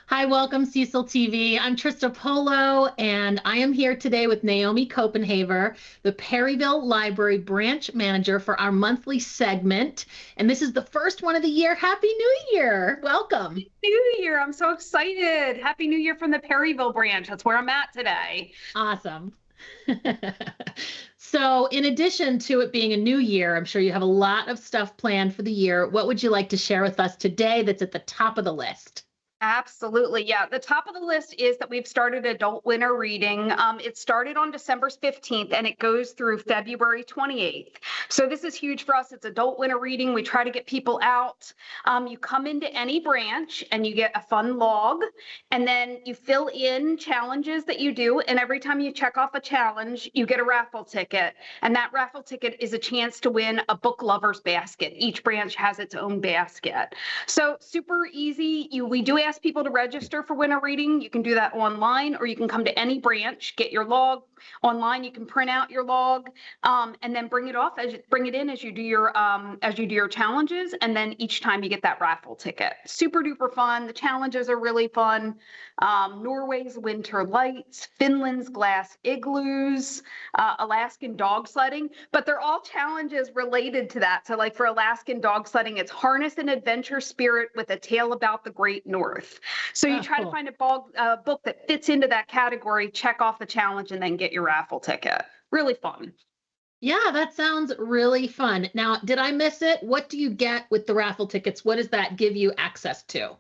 Hi, welcome Cecil TV. I'm Trista Polo, and I am here today with Naomi Copenhaver, the Perryville Library Branch Manager for our monthly segment. And this is the first one of the year. Happy New Year! Welcome. New Year. I'm so excited. Happy New Year from the Perryville branch. That's where I'm at today. Awesome. So, in addition to it being a new year, I'm sure you have a lot of stuff planned for the year. What would you like to share with us today that's at the top of the list? Absolutely. Yeah. The top of the list is that we've started adult winter reading. It started on December 15th and it goes through February 28th. So this is huge for us. It's adult winter reading. We try to get people out. You come into any branch and you get a fun log, and then you fill in challenges that you do. And every time you check off a challenge, you get a raffle ticket. And that raffle ticket is a chance to win a book lover's basket. Each branch has its own basket. So super easy. We do ask people to register for winter reading. You can do that online, or you can come to any branch, get your log online. You can print out your log, and then bring it in as you do your challenges. And then each time you get that raffle ticket. Super duper fun. The challenges are really fun. Norway's winter lights, Finland's glass igloos, Alaskan dog sledding, but they're all challenges related to that. So like for Alaskan dog sledding, it's harness an adventure spirit with a tale about the great north. So you Oh, try to cool. find a book that fits into that category, check off the challenge, and then get your raffle ticket. Really fun. Yeah, that sounds really fun. Now, did I miss it? What do you get with the raffle tickets? What does that give you access to?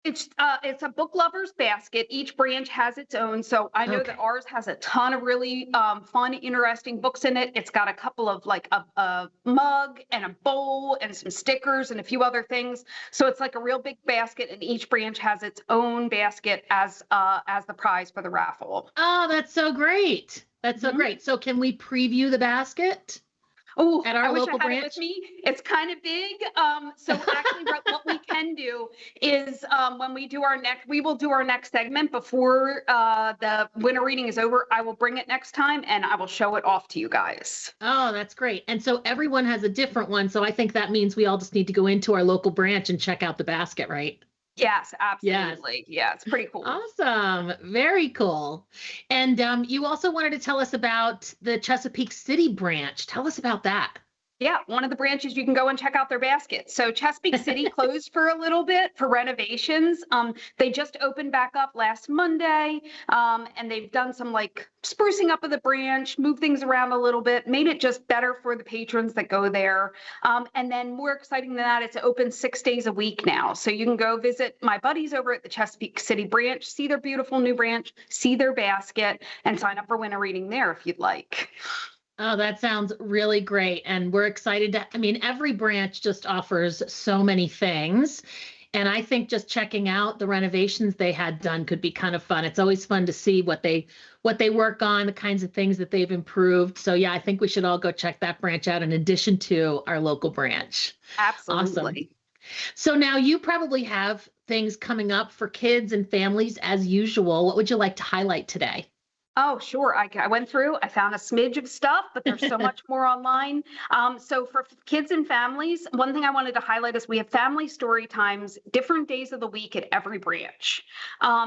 It's a book lover's basket. Each branch has its own. So I know that Okay. ours has a ton of really fun, interesting books in it. It's got a couple of like a mug and a bowl and some stickers and a few other things. So it's like a real big basket, and each branch has its own basket as the prize for the raffle. Oh, that's so great. That's so Mhm. great. So can we preview the basket Oh, at I our wish I local had it with branch? me. It's kind of big. So actually, what we can do is when we will do our next segment before the winter reading is over. I will bring it next time and I will show it off to you guys. Oh, that's great. And so everyone has a different one. So I think that means we all just need to go into our local branch and check out the basket, right? Yes, Yes. absolutely. Yeah, it's pretty cool. Awesome. Very cool. And you also wanted to tell us about the Chesapeake City branch. Tell us about that. Yeah, one of the branches you can go and check out their basket. So Chesapeake City closed for a little bit for renovations. They just opened back up last Monday, and they've done some like sprucing up of the branch, moved things around a little bit, made it just better for the patrons that go there. And then more exciting than that, it's open 6 days a week now. So you can go visit my buddies over at the Chesapeake City branch, see their beautiful new branch, see their basket, and sign up for winter reading there if you'd like. Oh, that sounds really great. And we're excited to, I mean, every branch just offers so many things. And I think just checking out the renovations they had done could be kind of fun. It's always fun to see what they work on, the kinds of things that they've improved. So yeah, I think we should all go check that branch out in addition to our local branch. Awesome. Absolutely. So now you probably have things coming up for kids and families as usual. What would you like to highlight today? Oh, sure. I went through, I found a smidge of stuff, but there's so much more online. So for kids and families, one thing I wanted to highlight is we have family story times, different days of the week at every branch.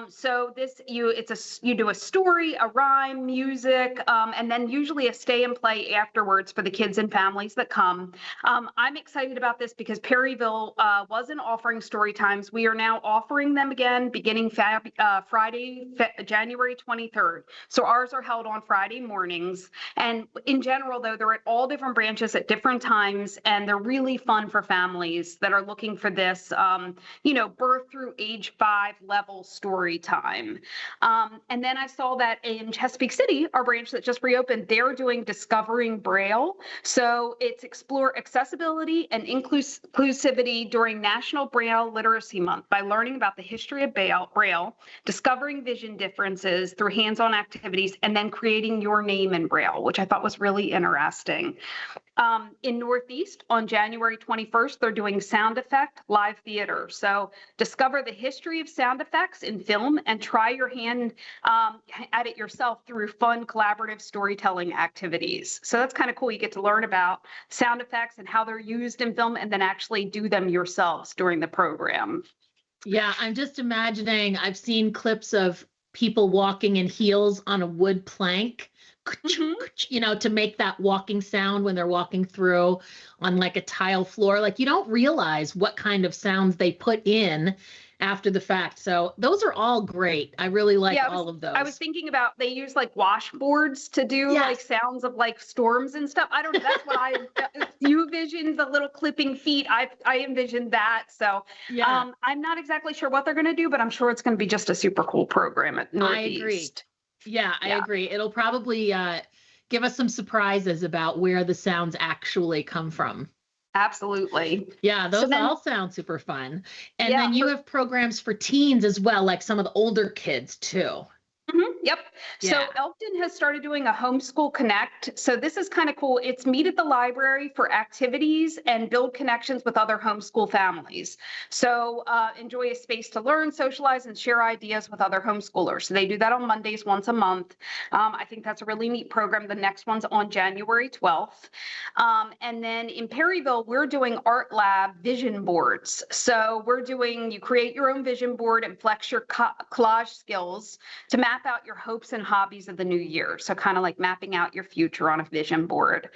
So you do a story, a rhyme, music, and then usually a stay and play afterwards for the kids and families that come. I'm excited about this because Perryville wasn't offering story times. We are now offering them again beginning Friday, January 23rd. So ours are held on Friday mornings. And in general, though, they're at all different branches at different times, and they're really fun for families that are looking for this, birth through age 5 level story time. And then I saw that in Chesapeake City, our branch that just reopened, they're doing Discovering Braille. So it's explore accessibility and inclusivity during National Braille Literacy Month by learning about the history of Braille, discovering vision differences through hands-on activities, and then creating your name in Braille, which I thought was really interesting. In Northeast on January 21st, they're doing sound effect live theater. So discover the history of sound effects in film and try your hand at it yourself through fun collaborative storytelling activities. So that's kind of cool. You get to learn about sound effects and how they're used in film and then actually do them yourselves during the program. Yeah, I'm just imagining, I've seen clips of people walking in heels on a wood plank, Mhm. to make that walking sound when they're walking through on like a tile floor. Like you don't realize what kind of sounds they put in after the fact. So those are all great. I really like Yeah, all of I was those. thinking about they use like washboards to do like Yes. sounds of like storms and stuff. I don't know. That's what you visioned the little clipping feet. I envisioned that. So Yeah, I'm not exactly sure what they're going to do, but I'm sure it's going to be just a super cool program at I agree. Northeast. Yeah, I Yeah, agree. It'll probably give us some surprises about where the sounds actually come from. absolutely. Yeah, So those then, all sound super fun. And yeah, then you for have programs for teens as well, like some of the older kids too. Yep. Yeah. So Elkton has started doing a homeschool connect. So this is kind of cool. It's meet at the library for activities and build connections with other homeschool families. So enjoy a space to learn, socialize, and share ideas with other homeschoolers. So they do that on Mondays once a month. I think that's a really neat program. The next one's on January 12th. And then in Perryville, we're doing Art Lab vision boards. So you create your own vision board and flex your collage skills to map out your hopes and hobbies of the new year. So kind of like mapping out your future on a vision board.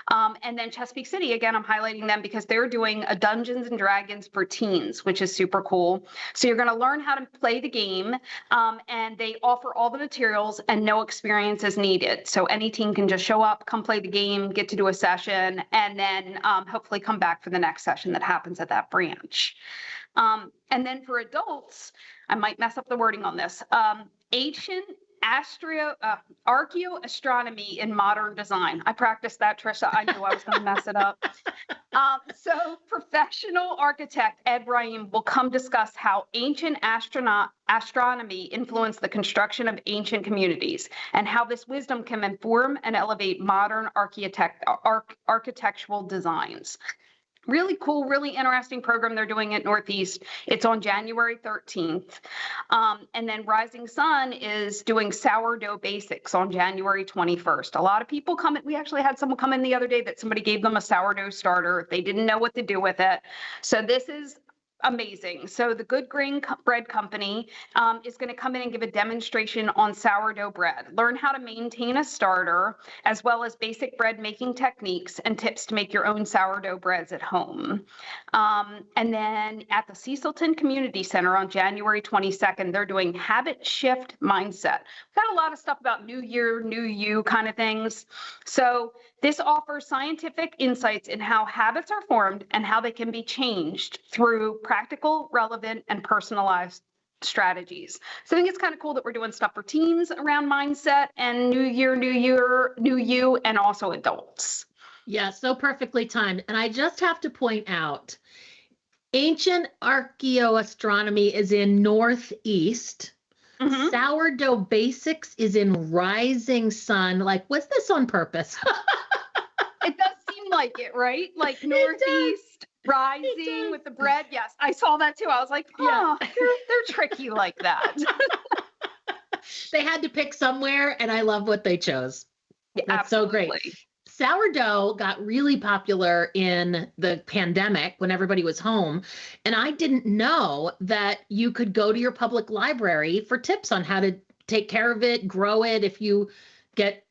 And then Chesapeake City, again, I'm highlighting them because they're doing a Dungeons and Dragons for teens, which is super cool. So you're going to learn how to play the game, and they offer all the materials and no experience is needed. So any teen can just show up, come play the game, get to do a session, and then hopefully come back for the next session that happens at that branch. And then for adults, I might mess up the wording on this. Ancient archaeoastronomy in modern design. I practiced that, Trisha. I knew I was going to mess it up. So professional architect Ed Ryan will come discuss how ancient astronomy influenced the construction of ancient communities and how this wisdom can inform and elevate modern architectural designs. Really cool, really interesting program they're doing at Northeast. It's on January 13th. And then Rising Sun is doing sourdough basics on January 21st. A lot of people come in. We actually had someone come in the other day that somebody gave them a sourdough starter. They didn't know what to do with it. So this is amazing. So the Good Grain Bread Company is going to come in and give a demonstration on sourdough bread. Learn how to maintain a starter, as well as basic bread making techniques and tips to make your own sourdough breads at home. And then at the Cecilton Community Center on January 22nd, they're doing habit shift mindset. We've got a lot of stuff about new year, new you kind of things. So this offers scientific insights in how habits are formed and how they can be changed through practical, relevant, and personalized strategies. So I think it's kind of cool that we're doing stuff for teens around mindset and new year, new you, and also adults. Yeah, so perfectly timed. And I just have to point out, ancient archaeoastronomy is in Northeast. Mhm. Sourdough Basics is in Rising Sun. Like, was this on purpose? It does seem like it, right? Like It does. Northeast rising with the bread. Yes, I saw that too. I was like, Yeah. they're tricky like that. They had to pick somewhere, and I love what they chose. Yeah, That's so great. absolutely. Sourdough got really popular in the pandemic when everybody was home. And I didn't know that you could go to your public library for tips on how to take care of it, grow it. If you get,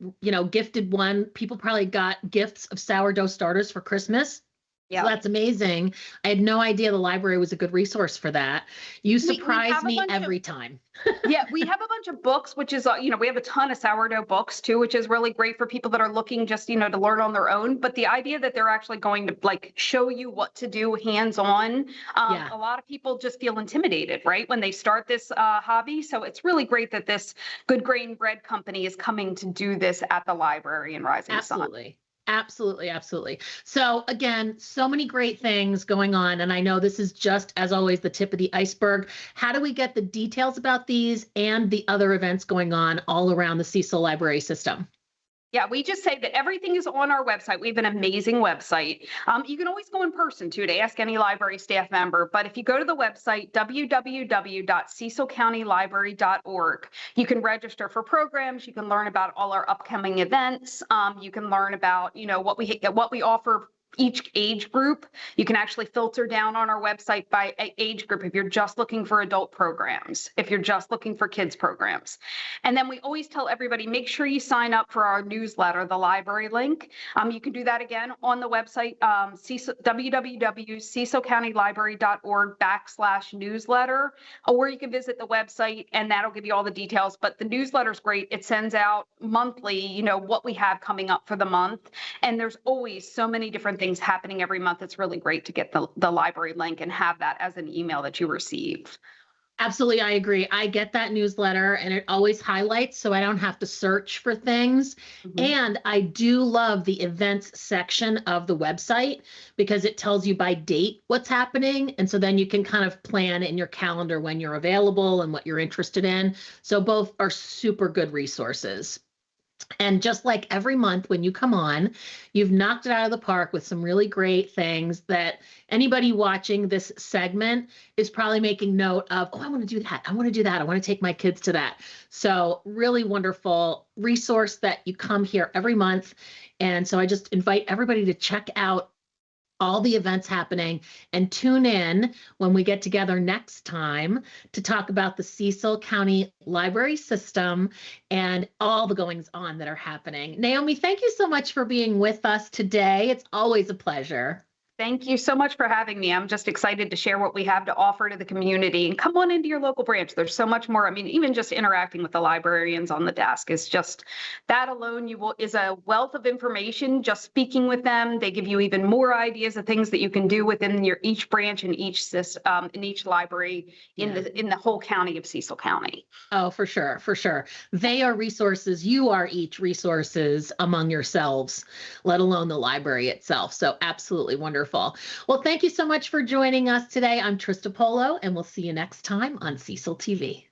gifted one, people probably got gifts of sourdough starters for Christmas. So Yeah. that's amazing. I had no idea the library was a good resource for that. You surprise me every time. Yeah, we have a bunch of books, which is, we have a ton of sourdough books too, which is really great for people that are looking just, to learn on their own. But the idea that they're actually going to like show you what to do hands-on, Yeah. a lot of people just feel intimidated, right, when they start this hobby. So it's really great that this Good Grain Bread Company is coming to do this at the library in Rising Sun. Absolutely. Absolutely, absolutely. So again, so many great things going on. And I know this is just, as always, the tip of the iceberg. How do we get the details about these and the other events going on all around the Cecil library system? Yeah, we just say that everything is on our website. We have an amazing website. You can always go in person too to ask any library staff member. But if you go to the website, www.cecilcountylibrary.org, you can register for programs. You can learn about all our upcoming events. You can learn about, what we offer each age group. You can actually filter down on our website by age group if you're just looking for adult programs, if you're just looking for kids programs. And then we always tell everybody, make sure you sign up for our newsletter, the library link. You can do that again on the website, www.cecilcountylibrary.org/newsletter, or you can visit the website and that'll give you all the details. But the newsletter is great. It sends out monthly, what we have coming up for the month. And there's always so many different things happening every month. It's really great to get the library link and have that as an email that you receive. Absolutely, I agree. I get that newsletter and it always highlights so I don't have to search for things. And I do love the events section of the website because it tells you by date what's happening. And so then you can kind of plan in your calendar when you're available and what you're interested in. So both are super good resources. And just like every month when you come on, you've knocked it out of the park with some really great things that anybody watching this segment is probably making note of. Oh, I want to do that. I want to do that. I want to take my kids to that. So really wonderful resource that you come here every month. And so I just invite everybody to check out all the events happening and tune in when we get together next time to talk about the Cecil County Library System and all the goings on that are happening. Naomi, thank you so much for being with us today. It's always a pleasure. Thank you so much for having me. I'm just excited to share what we have to offer to the community, and come on into your local branch. There's so much more. I mean, even just interacting with the librarians on the desk is just, that alone is a wealth of information. Just speaking with them, they give you even more ideas of things that you can do within each branch and each library in the whole county of Cecil County. Oh, for sure, for sure. They are resources. You are each resources among yourselves, let alone the library itself. So absolutely wonderful. Well, thank you so much for joining us today. I'm Trista Polo, and we'll see you next time on Cecil TV.